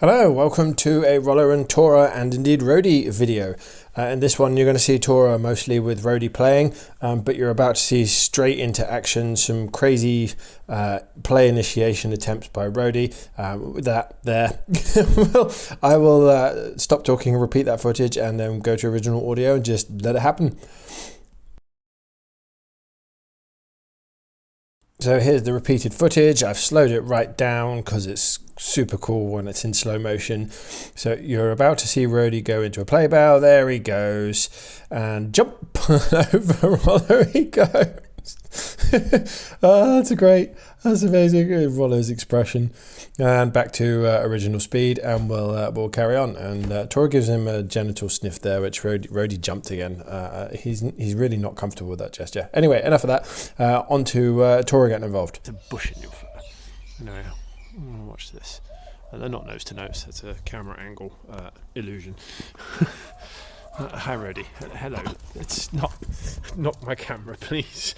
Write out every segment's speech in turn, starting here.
Hello, welcome to a Rollo and Tora and indeed Roadie video. In this one you're going to see Tora mostly with Roadie playing, but you're about to see straight into action some crazy play initiation attempts by Roadie. With that there, well, I will stop talking and repeat that footage and then go to original audio and just let it happen. So here's the repeated footage. I've slowed it right down because it's super cool when it's in slow motion. So you're about to see Roadie go into a play bow. There he goes. And jump over Rollo he goes. Oh, that's amazing. Rollo's expression. And back to original speed, and we'll carry on. And Tora gives him a genital sniff there, which Roadie jumped again. He's really not comfortable with that gesture. Anyway, enough of that. On to Tora getting involved. It's a bush in your foot. Anyway, watch this. They're not nose to nose. That's a camera angle illusion. Hi, Roadie. Hello. It's not my camera, please.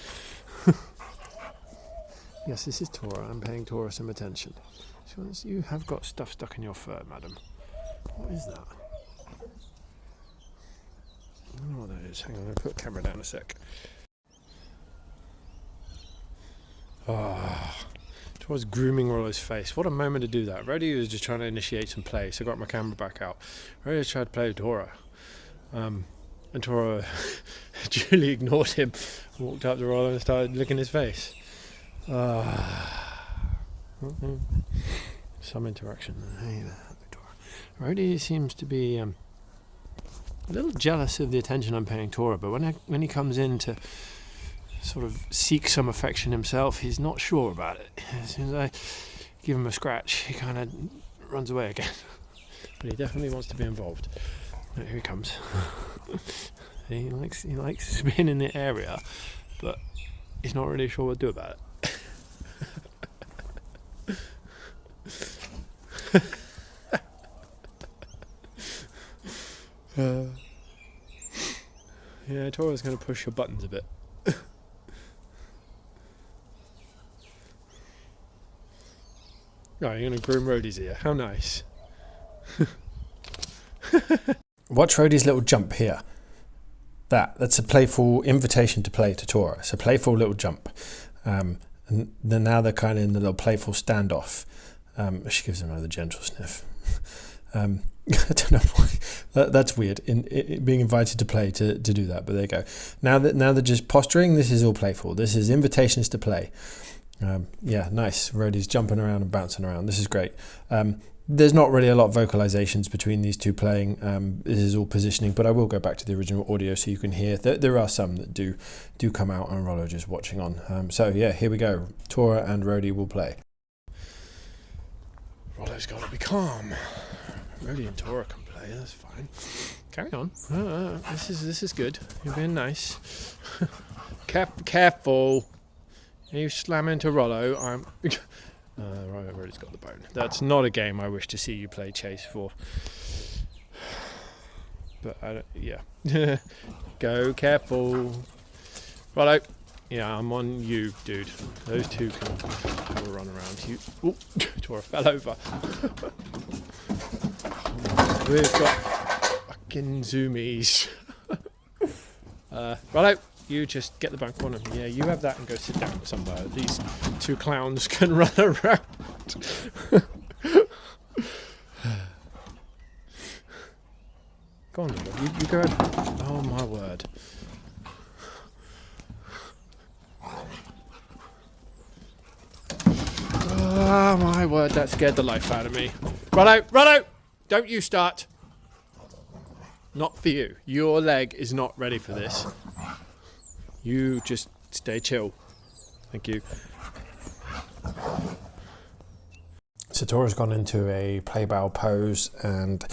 Yes, this is Tora. I'm paying Tora some attention. You have got stuff stuck in your fur, madam. What is that? I don't know what that is. Hang on, I'm going to put the camera down a sec. Tora's grooming Rollo's face. What a moment to do that. Roadie was just trying to initiate some play, so I got my camera back out. Roadie tried to play with Tora. And Tora duly ignored him, walked up to Rollo and started licking his face. Some interaction. Hey there, Tora. Roadie seems to be a little jealous of the attention I'm paying Tora, but when he comes in to sort of seek some affection himself, he's not sure about it. As soon as I give him a scratch, he kind of runs away again. But he definitely wants to be involved. Here he comes. He likes being in the area, but he's not really sure what to do about it. Yeah, Tora's going to push your buttons a bit. Oh, you're going to groom Roadie's ear. How nice. Watch Roadie's little jump here. That's a playful invitation to play to Tora. It's a playful little jump. And then now they're kind of in the little playful standoff. She gives him another gentle sniff. I don't know why. That's weird. Being invited to play to do that, but there you go. Now they're just posturing. This is all playful. This is invitations to play. Yeah, nice. Roadie's jumping around and bouncing around. This is great. There's not really a lot of vocalizations between these two playing. This is all positioning, but I will go back to the original audio so you can hear. There are some that do come out, and Rollo just watching on. So yeah, here we go. Tora and Roadie will play. Rollo's got to be calm. Roadie and Tora can play. That's fine. Carry on. This is good. You're being nice. Careful. You slam into Rollo. Right, Roadie's got the bone. That's not a game I wish to see you play chase for. But yeah. Go careful. Rollo. Yeah, I'm on you, dude. Those two can run around. You. Ooh, Tora fell over. We've got fucking zoomies. Rollo, you just get the bank corner. Yeah, you have that and go sit down somewhere. These two clowns can run around. Go on, you go ahead. Oh my word. Oh my word, that scared the life out of me. Rollo, don't you start. Not for you. Your leg is not ready for this. You just stay chill. Thank you. So Tora's gone into a play bow pose and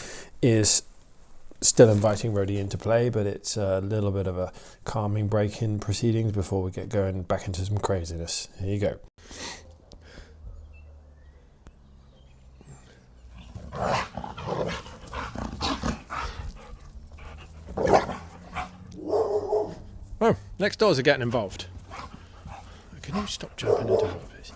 is still inviting Roadie into play, but it's a little bit of a calming break in proceedings before we get going back into some craziness. Here you go. Oh, next doors are getting involved. Can you stop jumping into it, please?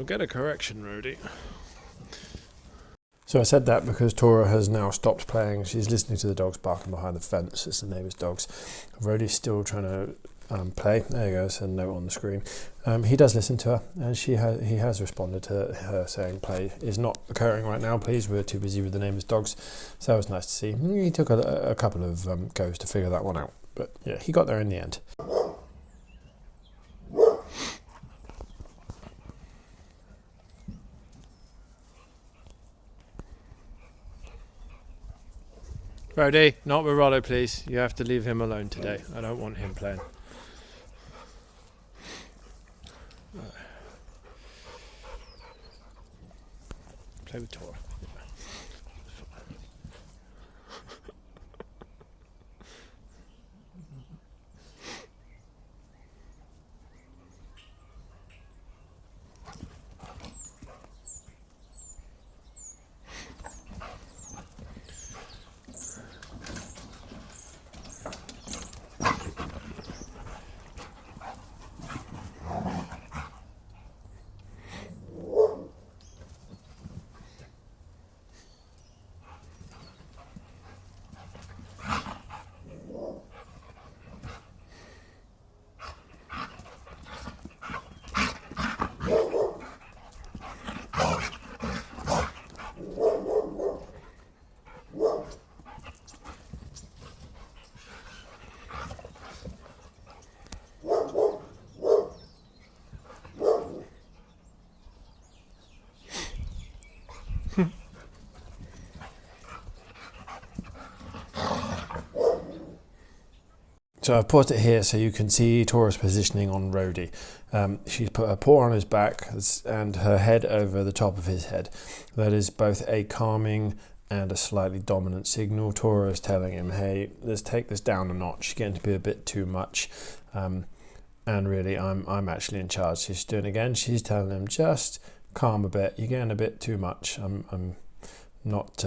get a correction, Roadie. So I said that because Tora has now stopped playing. She's listening to the dogs barking behind the fence. It's the neighbour's dogs. Roadie's still trying to play. There you go, it's a note on the screen. He does listen to her, and he has responded to her saying play is not occurring right now, please. We're too busy with the neighbour's dogs. So that was nice to see. He took a couple of goes to figure that one out. But yeah, he got there in the end. Roadie, not with Rollo, please. You have to leave him alone today. I don't want him playing. Play with Tora. So I've paused it here so you can see Tora's positioning on Roadie. She's put her paw on his back and her head over the top of his head. That is both a calming and a slightly dominant signal. Tora is telling him, hey, let's take this down a notch. You're getting to be a bit too much. And really, I'm actually in charge. She's doing it again. She's telling him, just calm a bit. You're getting a bit too much. I'm not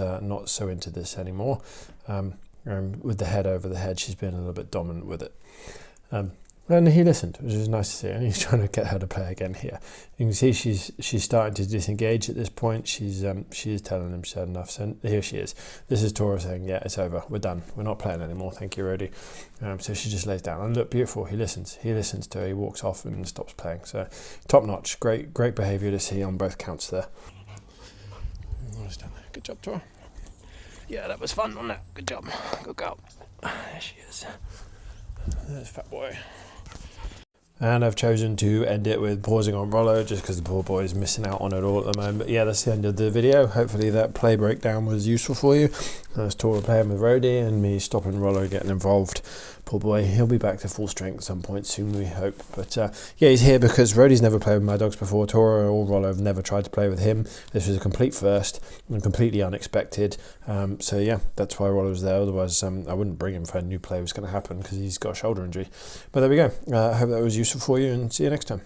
so into this anymore. With the head over the head, she's been a little bit dominant with it. And he listened, which was nice to see. And he's trying to get her to play again here. You can see she's starting to disengage at this point. She is telling him she's had enough. So here she is. This is Tora saying, yeah, it's over. We're done. We're not playing anymore. Thank you, Roadie. So she just lays down. And look, beautiful. He listens. He listens to her. He walks off and stops playing. So top notch. Great behaviour to see on both counts there. Good job, Tora. Yeah, that was fun, wasn't it? Good job. Good girl. There she is. There's Fat Boy. And I've chosen to end it with pausing on Rollo just because the poor boy is missing out on it all at the moment. But yeah, that's the end of the video. Hopefully that play breakdown was useful for you. That's Tora playing with Roadie and me stopping Rollo getting involved. Poor boy, he'll be back to full strength at some point soon, we hope. But yeah, he's here because Roadie's never played with my dogs before. Tora or Rollo have never tried to play with him. This was a complete first and completely unexpected. So yeah, that's why Rollo was there. Otherwise, I wouldn't bring him if I knew play was going to happen because he's got a shoulder injury. But there we go. I hope that was useful for you and see you next time.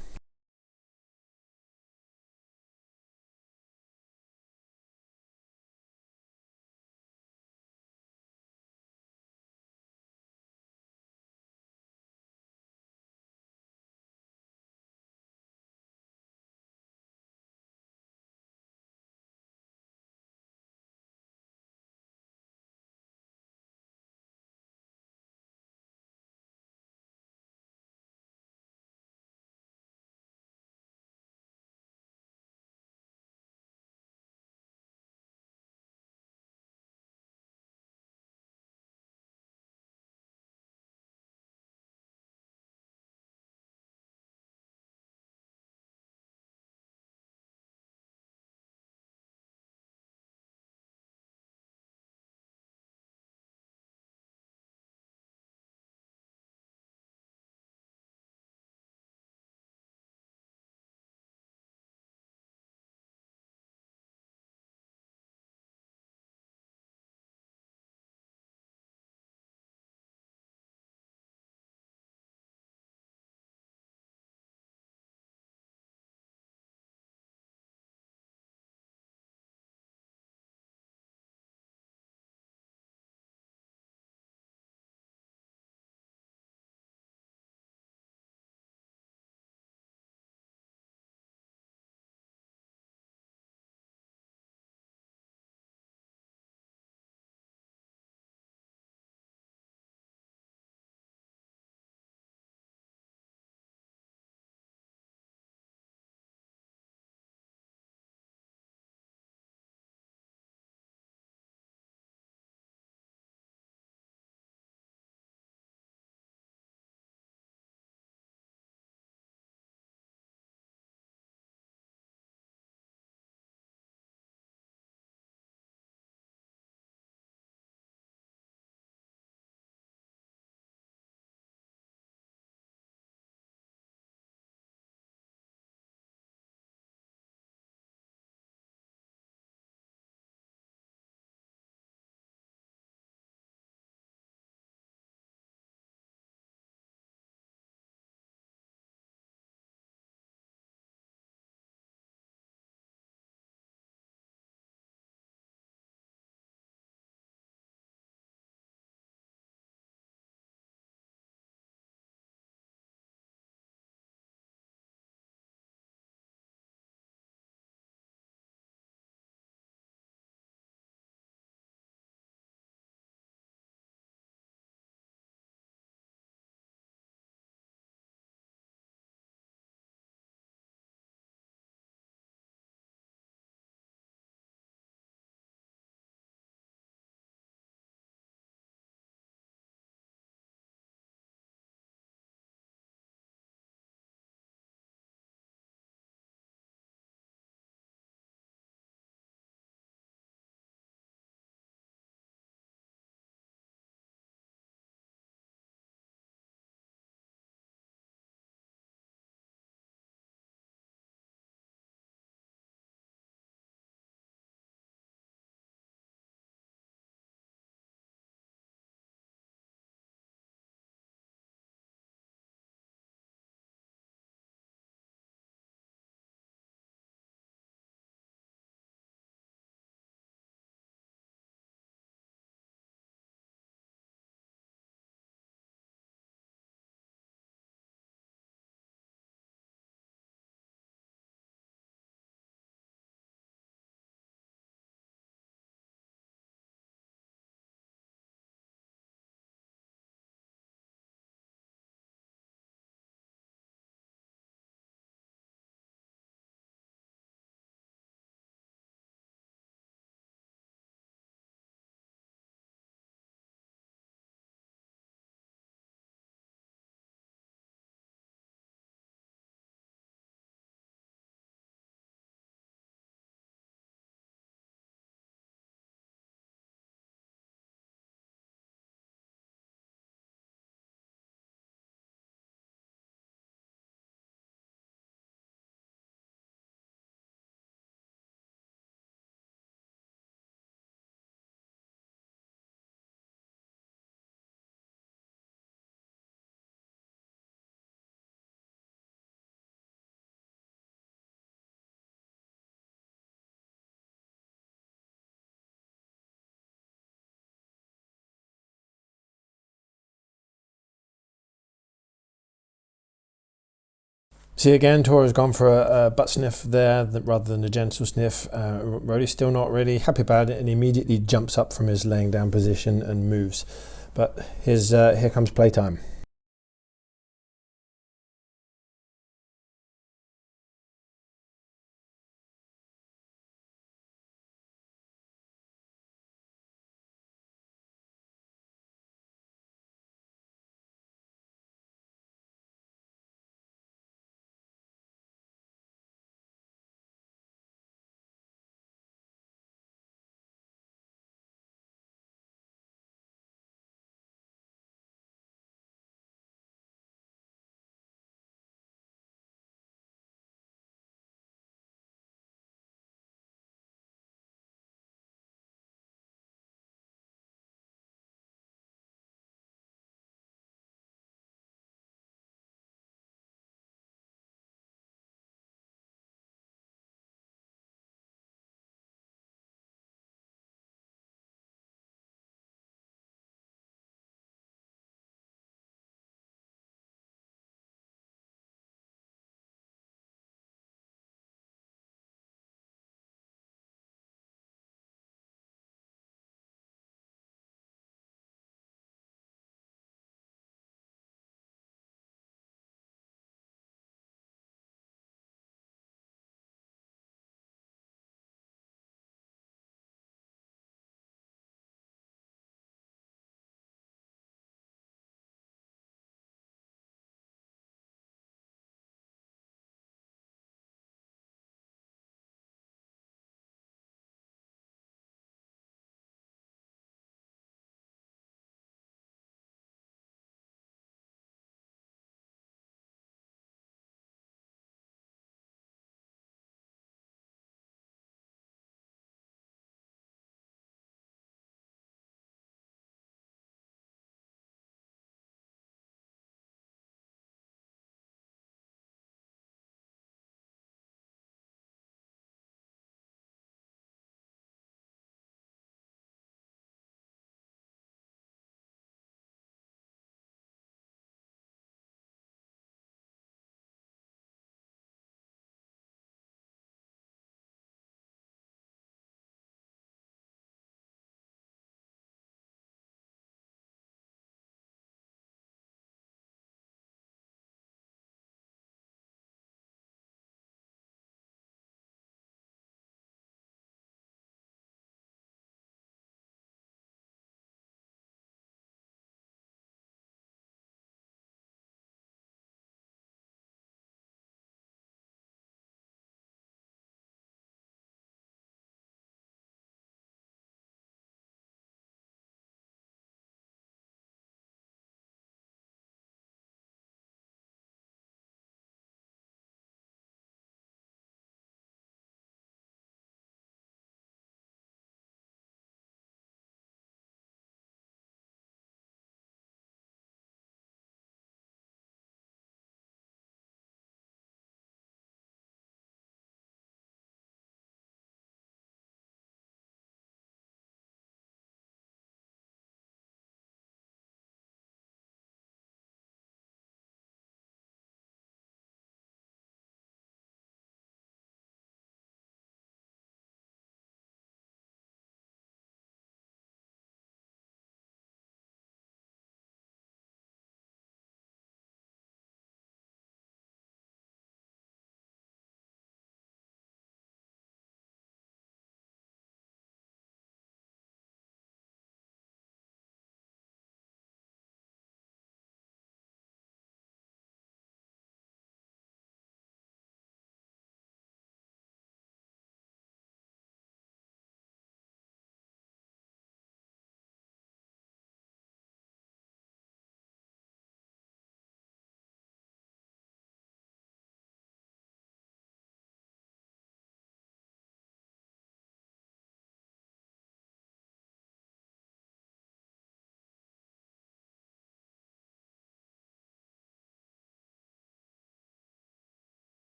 See again, Tora's gone for a butt sniff there rather than a gentle sniff. Roadie's still not really happy about it and immediately jumps up from his laying down position and moves. But here comes playtime.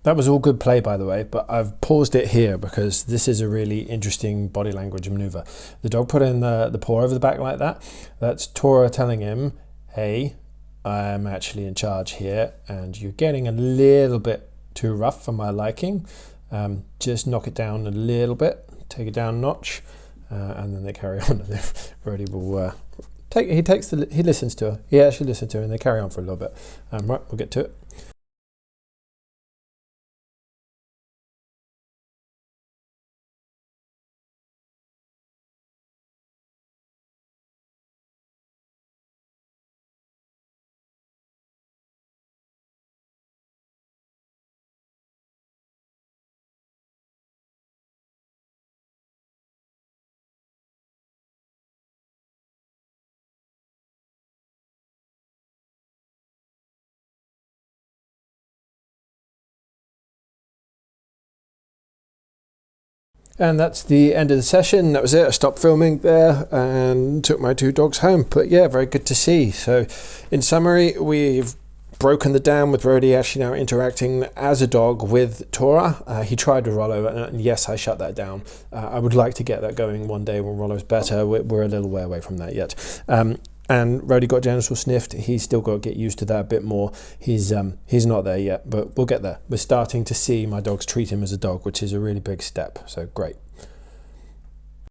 That was all good play, by the way, but I've paused it here because this is a really interesting body language maneuver. The dog put in the paw over the back like that. That's Tora telling him, hey, I'm actually in charge here, and you're getting a little bit too rough for my liking. Just knock it down a little bit, take it down a notch, and then they carry on. Roadie will he listens to her. He actually listens to her, and they carry on for a little bit. Right, we'll get to it. And that's the end of the session. That was it. I stopped filming there and took my 2 dogs home. But yeah, very good to see. So in summary, we've broken the dam with Roadie actually now interacting as a dog with Tora. He tried with Rollo, and yes, I shut that down. I would like to get that going one day when Rollo's better. We're a little way away from that yet. And Roadie got genital sniffed. He's still got to get used to that a bit more. He's not there yet, but we'll get there. We're starting to see my dogs treat him as a dog, which is a really big step. So great.